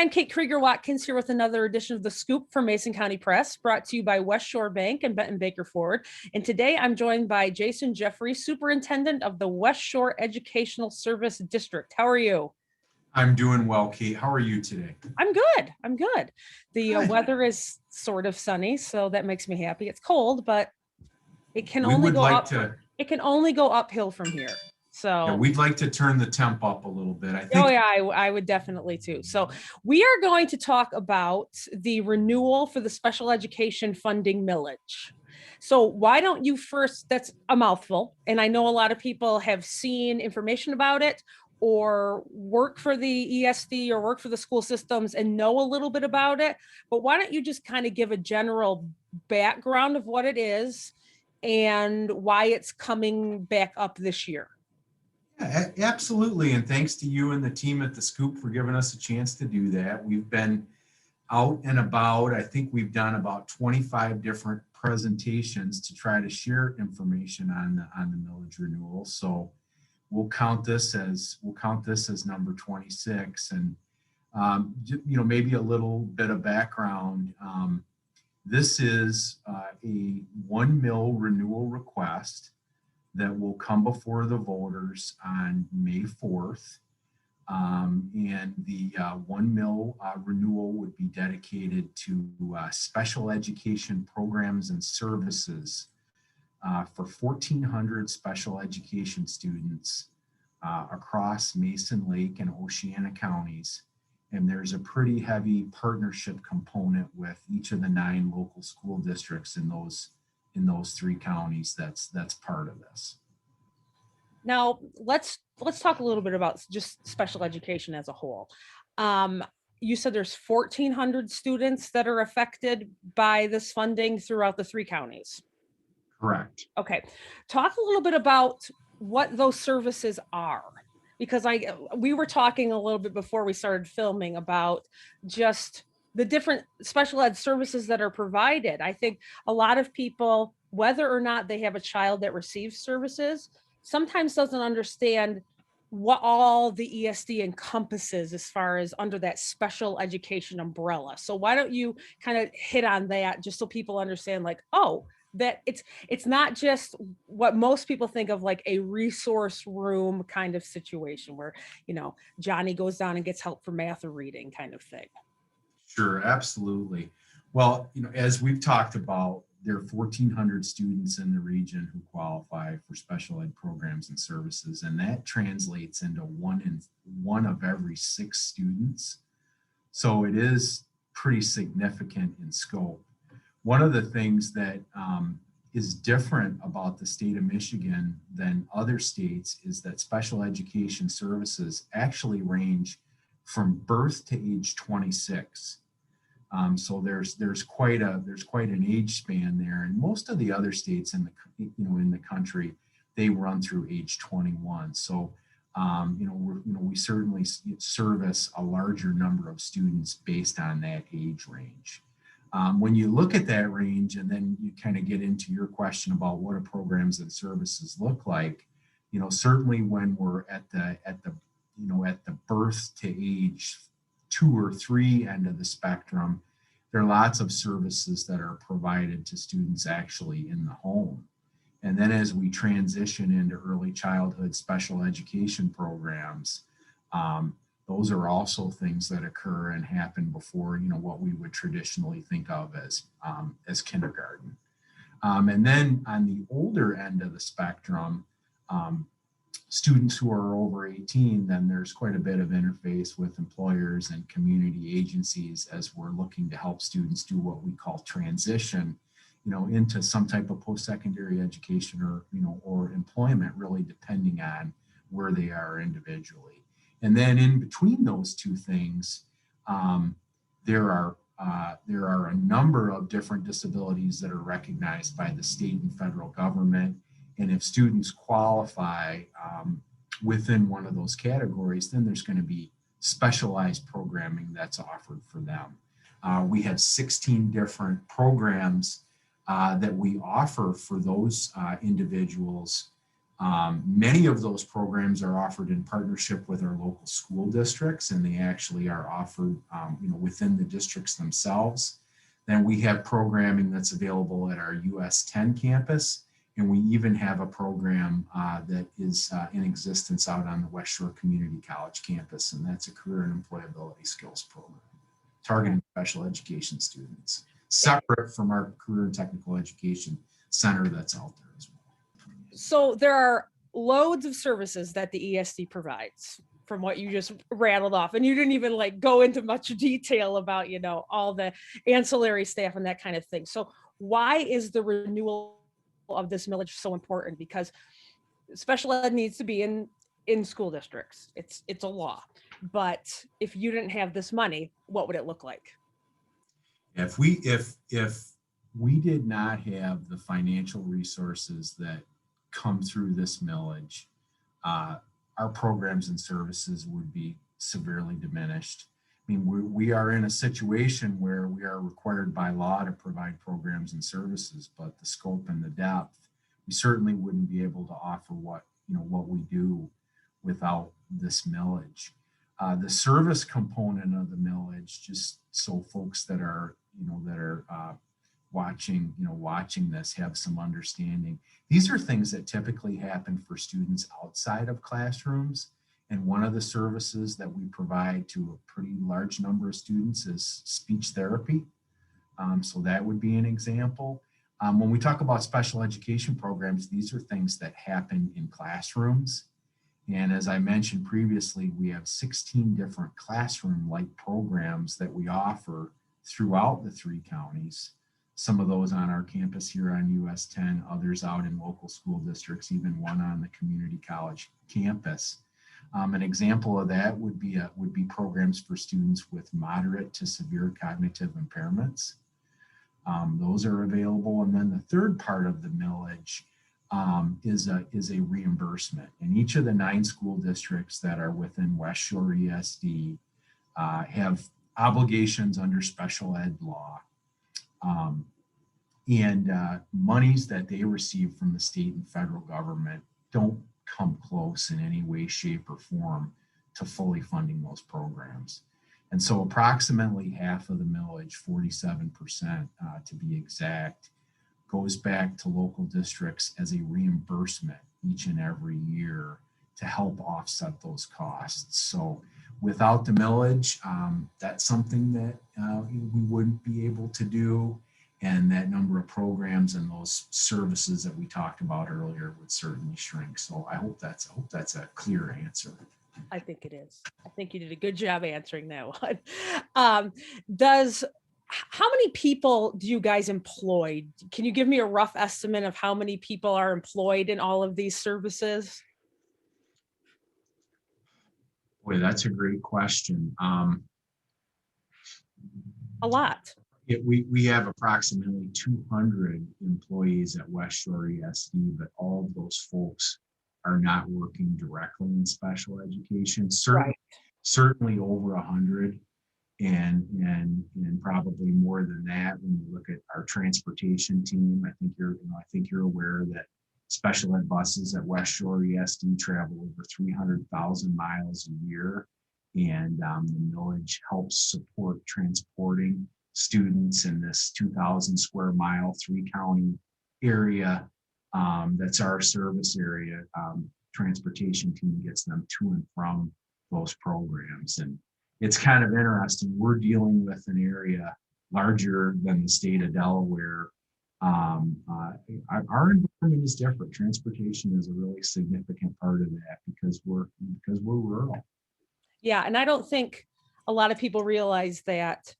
I'm Kate Krieger-Watkins here with another edition of The Scoop from Mason County Press, brought to you by West Shore Bank and Betten Baker Ford. And today I'm joined by Jason Jeffrey, Superintendent of the West Shore Educational Service District. How are you? I'm doing well, Kate. How are you today? I'm good. The weather is sort of sunny, so that makes me happy. It's cold, but it can only go up. It can only go uphill from here. So yeah, we'd like to turn the temp up a little bit, I think. Oh yeah, I would definitely too. So we are going to talk about the renewal for the special education funding millage. So why don't you first, that's a mouthful, and I know a lot of people have seen information about it or work for the ESD or work for the school systems and know a little bit about it, but why don't you just kind of give a general background of what it is and why it's coming back up this year? Yeah, absolutely. And thanks to you and the team at The Scoop for giving us a chance to do that. We've been out and about. I think we've done about 25 different presentations to try to share information on the millage renewal. So we'll count this as number 26. And maybe a little bit of background. This is a 1 mil renewal request that will come before the voters on May 4th. And the 1 mil renewal would be dedicated to special education programs and services for 1,400 special education students across Mason Lake and Oceana counties. And there's a pretty heavy partnership component with each of the 9 local school districts in those 3 counties that's part of this. Now let's talk a little bit about just special education as a whole. You said there's 1,400 students that are affected by this funding throughout the 3 counties. Correct. Okay, talk a little bit about what those services are, because we were talking a little bit before we started filming about just the different special ed services that are provided. I think a lot of people, whether or not they have a child that receives services, sometimes doesn't understand what all the ESD encompasses as far as under that special education umbrella. So why don't you kind of hit on that just so people understand, like, oh, that it's not just what most people think of, like a resource room kind of situation where, Johnny goes down and gets help for math or reading kind of thing. Sure, absolutely. Well, as we've talked about, there are 1,400 students in the region who qualify for special ed programs and services, and that translates into one of every 6 students. So it is pretty significant in scope. One of the things that is different about the state of Michigan than other states is that special education services actually range from birth to age 26. So there's quite an age span there, and most of the other states in the country, they run through age 21. So we certainly service a larger number of students based on that age range. When you look at that range, and then you kind of get into your question about what do programs and services look like, certainly when we're at the birth to age 2 or 3 end of the spectrum, there are lots of services that are provided to students actually in the home. And then as we transition into early childhood special education programs, those are also things that occur and happen before, what we would traditionally think of as kindergarten. And then on the older end of the spectrum, students who are over 18, then there's quite a bit of interface with employers and community agencies as we're looking to help students do what we call transition, into some type of post-secondary education or employment, really depending on where they are individually. And then in between those 2 things, there are a number of different disabilities that are recognized by the state and federal government. And if students qualify within one of those categories, then there's going to be specialized programming that's offered for them. We have 16 different programs that we offer for those individuals Many of those programs are offered in partnership with our local school districts, and they actually are offered within the districts themselves. Then we have programming that's available at our US 10 campus, and we even have a program that is in existence out on the West Shore Community College campus, and that's a career and employability skills program targeting special education students, separate from our career and technical education center that's out there as well. So there are loads of services that the ESD provides from what you just rattled off. And you didn't even like go into much detail about, all the ancillary staff and that kind of thing. So why is the renewal of this millage so important? Because special ed needs to be in school districts. It's a law. But if you didn't have this money, what would it look like? If we did not have the financial resources that come through this millage, our programs and services would be severely diminished. I mean, we are in a situation where we are required by law to provide programs and services, but the scope and the depth, we certainly wouldn't be able to offer what we do without this millage. The service component of the millage, just so folks that are watching this have some understanding. These are things that typically happen for students outside of classrooms. And one of the services that we provide to a pretty large number of students is speech therapy. So that would be an example. When we talk about special education programs, these are things that happen in classrooms. And as I mentioned previously, we have 16 different classroom-like programs that we offer throughout the 3 counties. Some of those on our campus here on US 10, others out in local school districts, even one on the community college campus. An example of that would be programs for students with moderate to severe cognitive impairments. Those are available. And then the third part of the millage is a reimbursement. And each of the 9 school districts that are within West Shore ESD have obligations under special ed law. And monies that they receive from the state and federal government don't come close in any way, shape, or form to fully funding those programs. And so approximately half of the millage, 47% to be exact, goes back to local districts as a reimbursement each and every year to help offset those costs. So without the millage, that's something that we wouldn't be able to do. And that number of programs and those services that we talked about earlier would certainly shrink. So I hope that's a clear answer. I think it is. I think you did a good job answering that one. How many people do you guys employ? Can you give me a rough estimate of how many people are employed in all of these services? Boy, that's a great question. A lot. We have approximately 200 employees at West Shore ESD, but all of those folks are not working directly in special education. Certainly over 100, and probably more than that when you look at our transportation team. I think you're aware that special ed buses at West Shore ESD travel over 300,000 miles a year, and the millage helps support transporting students in this 2,000 square mile 3-county area. That's our service area. Transportation team gets them to and from those programs. And it's kind of interesting. We're dealing with an area larger than the state of Delaware. Our environment is different. Transportation is a really significant part of that because we're rural. Yeah, and I don't think a lot of people realize that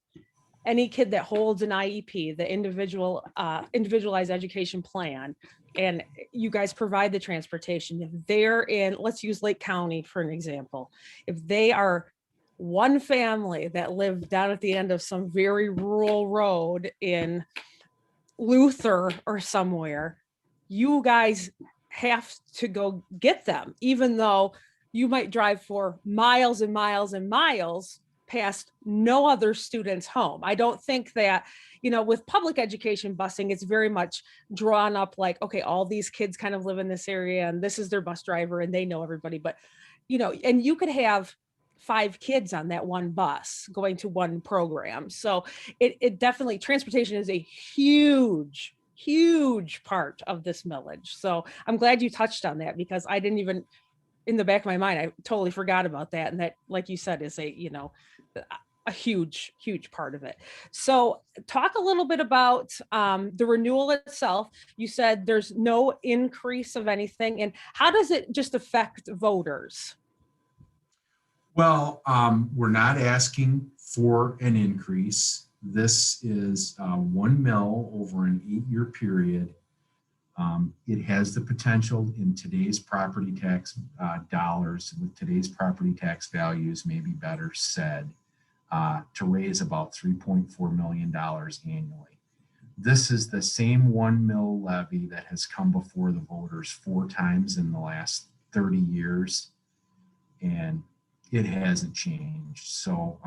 any kid that holds an IEP, the individualized education plan, and you guys provide the transportation, if they're in, let's use Lake County for an example, if they are one family that live down at the end of some very rural road in Luther or somewhere, you guys have to go get them, even though you might drive for miles and miles and miles. past no other students home. I don't think that, with public education busing, it's very much drawn up like, okay, all these kids kind of live in this area and this is their bus driver and they know everybody. But, and you could have 5 kids on that one bus going to one program. So it definitely, transportation is a huge, huge part of this millage. So I'm glad you touched on that, because I didn't even, in the back of my mind, I totally forgot about that. And that, like you said, is a huge, huge part of it. So talk a little bit about the renewal itself. You said there's no increase of anything. And how does it just affect voters? Well, we're not asking for an increase. This is 1 mil over an 8-year period. It has the potential in today's property tax dollars, with today's property tax values, maybe better said, to raise about $3.4 million annually. This is the same 1 mil levy that has come before the voters 4 times in the last 30 years, and it hasn't changed. So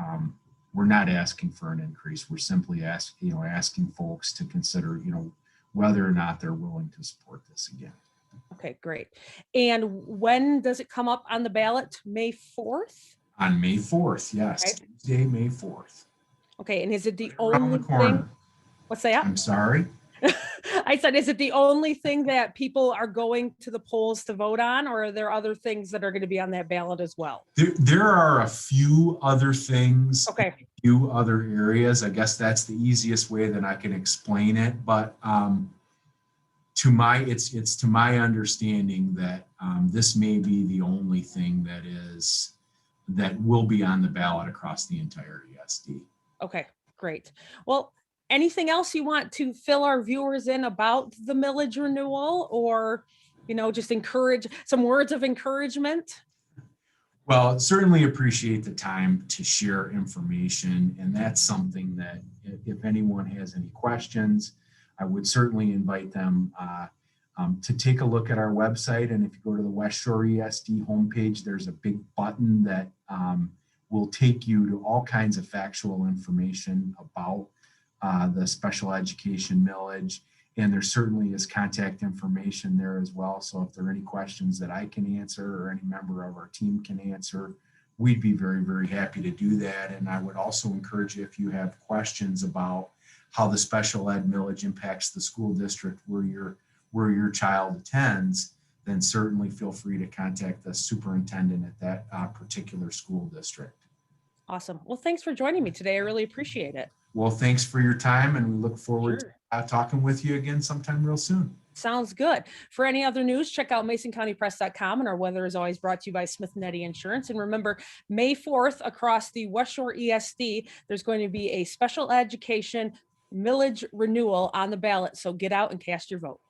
we're not asking for an increase. We're simply asking folks to consider, whether or not they're willing to support this again. Okay, great. And when does it come up on the ballot? May 4th? On May 4th, yes. Okay. Tuesday, May 4th. Okay, and is it the Right around only the corner. thing? What's that? I'm sorry? I said, is it the only thing that people are going to the polls to vote on, or are there other things that are going to be on that ballot as well? There are a few other things, Okay. a few other areas. I guess that's the easiest way that I can explain it. But it's to my understanding that this may be the only thing that will be on the ballot across the entire ESD. Okay, great. Well, anything else you want to fill our viewers in about the millage renewal, or, just encourage some words of encouragement? Well, certainly appreciate the time to share information. And that's something that if anyone has any questions, I would certainly invite them to take a look at our website. And if you go to the West Shore ESD homepage, there's a big button that will take you to all kinds of factual information about the special education millage. And there certainly is contact information there as well. So if there are any questions that I can answer or any member of our team can answer, we'd be very, very happy to do that. And I would also encourage you, if you have questions about how the special ed millage impacts the school district where your child attends, then certainly feel free to contact the superintendent at that particular school district. Awesome. Well, thanks for joining me today. I really appreciate it. Well, thanks for your time, and we look forward Sure. to talking with you again sometime real soon. Sounds good. For any other news, check out MasonCountyPress.com, and our weather is always brought to you by Smith & Eddy Insurance. And remember, May 4th across the West Shore ESD, there's going to be a special education millage renewal on the ballot. So get out and cast your vote.